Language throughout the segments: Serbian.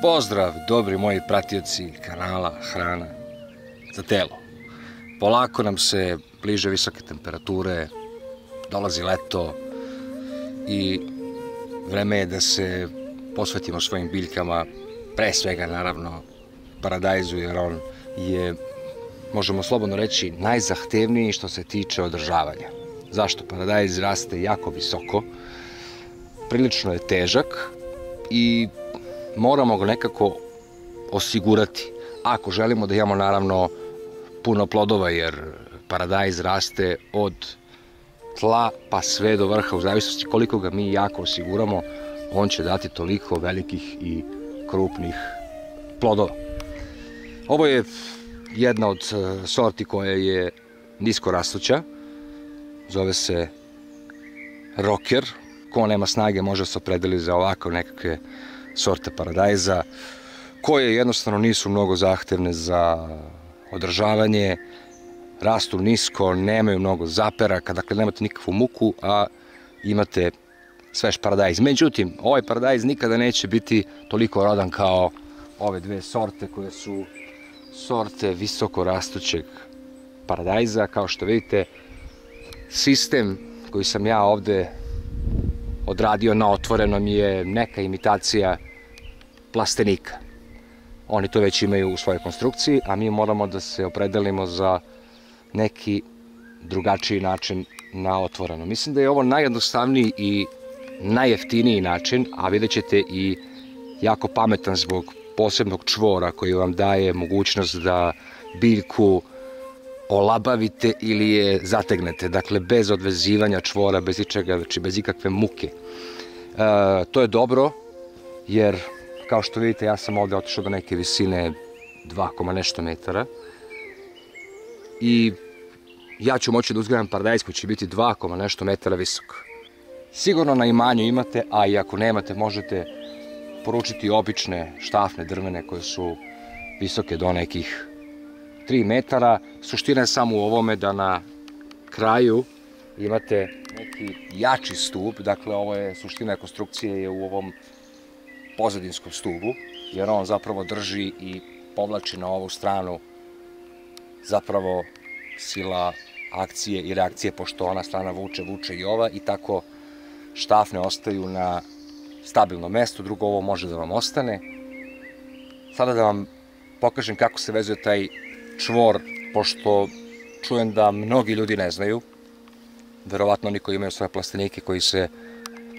Pozdrav, dobri moji pratioci kanala Hrana za telo. Polako nam se bliže visoke temperature, dolazi leto i vreme je da se posvetimo svojim biljkama, pre svega naravno paradajzu, jer on je, možemo slobodno reći, najzahtevniji što se tiče održavanja. Zašto? Paradajz raste jako visoko, prilično je težak i moramo ga nekako osigurati. Ako želimo da imamo naravno puno plodova, jer paradajz raste od tla pa sve do vrha, u zavisnosti koliko ga mi jako osiguramo, on će dati toliko velikih i krupnih plodova. Ovo je jedna od sorti koja je nisko rastuća, zove se Rocker. Ko nema snage može se opredeli za ovako nekakve sorte paradajza, koje jednostavno nisu mnogo zahtevne za održavanje, rastu nisko, nemaju mnogo zaperaka, dakle nemate nikakvu muku, a imate svež paradajz. Međutim, ovaj paradajz nikada neće biti toliko rodan kao ove dve sorte koje su sorte visoko rastućeg paradajza. Kao što vidite, sistem koji sam ja ovde odradio na otvorenom je neka imitacija plastenika. Oni to već imaju u svojoj konstrukciji, a mi moramo da se opredelimo za neki drugačiji način na otvorenom. Mislim da je ovo najjednostavniji i najjeftiniji način, a vidjet ćete i jako pametan zbog posebnog čvora koji vam daje mogućnost da biljku olabavite ili je zategnete, dakle bez odvezivanja čvora, bez ičega, znači bez ikakve muke. To je dobro, jer kao što vidite ja sam ovde otišao do neke visine 2, nešto metara i ja ću moći da uzgajam paradajz koji će biti 2, nešto metara visok. Sigurno na imanju imate, a i ako nemate možete poručiti obične štafne drvene koje su visoke do nekih 3 metara. Suština je samo u ovome da na kraju imate neki jači stup, dakle ovo je suština konstrukcije je u ovom pozadinskom stubu, jer on zapravo drži i povlači na ovu stranu zapravo sila akcije i reakcije, pošto ona strana vuče i ova, i tako štafne ostaju na stabilnom mestu. Drugo, ovo može da vam ostane. Sada da vam pokažem kako se vezuje taj čvor, pošto čujem da mnogi ljudi ne znaju, verovatno oni koji imaju svoje plastenike koji se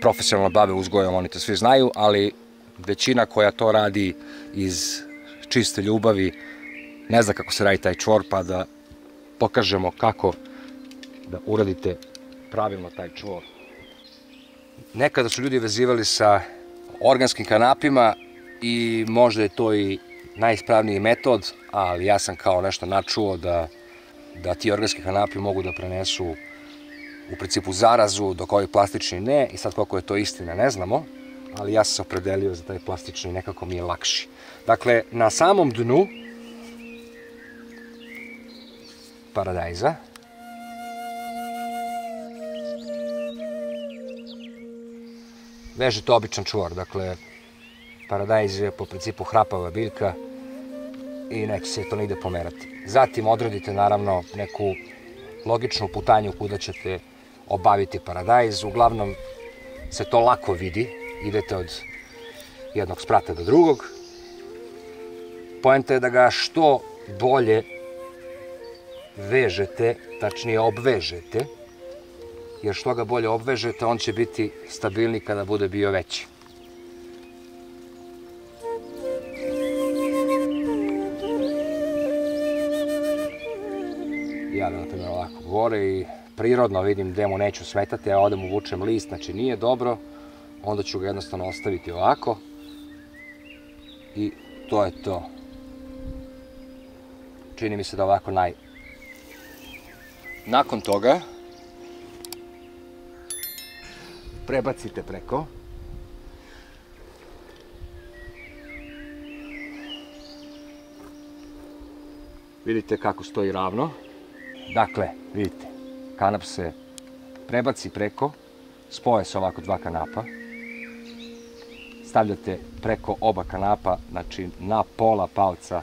profesionalno bave uzgojom, oni to svi znaju, ali većina koja to radi iz čiste ljubavi ne zna kako se radi taj čvor, pa da pokažemo kako da uradite pravilno taj čvor. Nekada su ljudi vezivali sa organskim kanapima i možda je to i najispravniji metod, ali ja sam kao nešto načuo da ti organski kanapi mogu da prenesu u principu zarazu, dok ovi plastični ne, i sad koliko je to istina ne znamo, ali ja sam se opredelio za taj plastični, nekako mi je lakši. Dakle, na samom dnu paradajza vežete običan čvor, dakle, paradajz je po principu hrapava biljka i neće se to nigde pomerati. Zatim odredite naravno neku logičnu putanju kuda ćete obaviti paradajz, uglavnom se to lako vidi, idete od jednog sprata do drugog. Poenta je da ga što bolje vežete, tačnije obvežete, jer što ga bolje obvežete, on će biti stabilniji kada bude bio veći. Ja da na primjer ovako gore i prirodno vidim gde mu neću smetati, a ovde mu vučem list, znači nije dobro, onda ću ga jednostavno ostaviti ovako i to je to. Čini mi se da ovako Nakon toga prebacite preko. Vidite kako stoji ravno. Dakle, vidite, kanap se prebaci preko, spoje se ovako dva kanapa, stavljate preko oba kanapa, znači na pola palca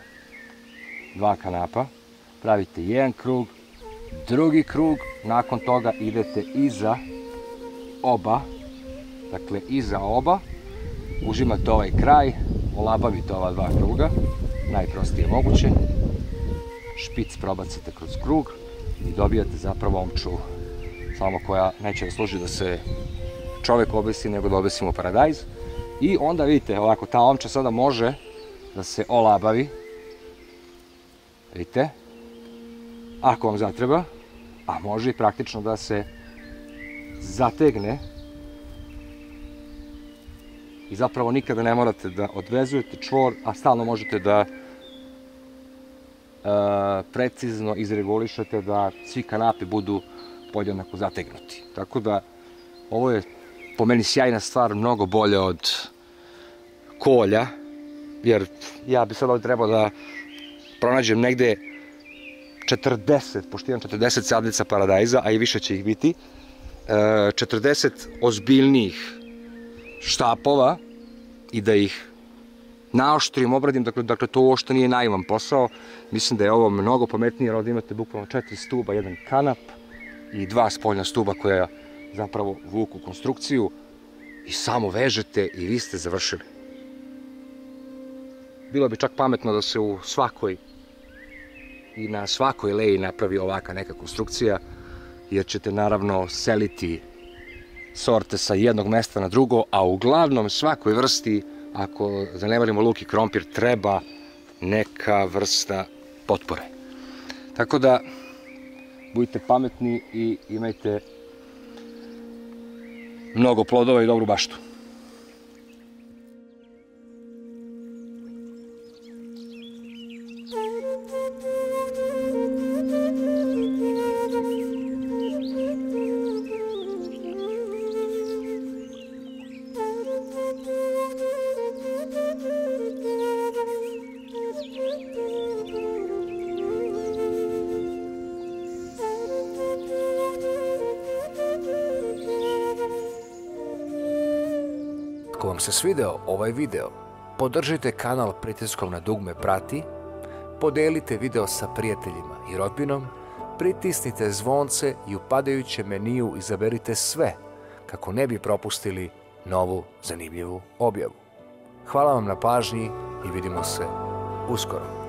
dva kanapa, pravite jedan krug, drugi krug, nakon toga idete iza oba, dakle iza oba, užimate ovaj kraj, olabavite ova dva kruga, najprostije moguće, špic probacite kroz krug i dobijate zapravo omču, samo koja neće da služi da se čovjek obesi, nego da obesimo paradajz. I onda vidite, ovako, ta omča sada može da se olabavi, vidite, ako vam zatreba, a može i praktično da se zategne i zapravo nikada ne morate da odvezujete čvor, a stalno možete da precizno izregulišete da svi kanapi budu podjednako zategnuti. Tako da ovo je po meni sjajna stvar, mnogo bolje od kolja, jer ja bi sad ovdje trebao da pronađem negde 40, pošto imam 40 sadnica paradajza, a i više će ih biti, 40 ozbiljnijih štapova i da ih naoštrim, obradim, dakle to uopšte nije naivan posao. Mislim da je ovo mnogo pametnije, jer ovdje imate bukvalno 4 stuba, jedan kanap i 2 spoljna stuba koja zapravo vuku konstrukciju i samo vežete i vi ste završili. Bilo bi čak pametno da se u svakoj i na svakoj leji napravi ovaka neka konstrukcija, jer ćete naravno seliti sorte sa jednog mesta na drugo, a uglavnom svakoj vrsti, ako zanemarimo luk i krompir, treba neka vrsta potpore. Tako da budite pametni i imajte mnogo plodova i dobru baštu. Ako vam se svideo ovaj video, podržite kanal pritiskom na dugme prati, podelite video sa prijateljima i rodbinom, pritisnite zvonce i u padajućem meniju izaberite sve kako ne bi propustili novu zanimljivu objavu. Hvala vam na pažnji i vidimo se uskoro.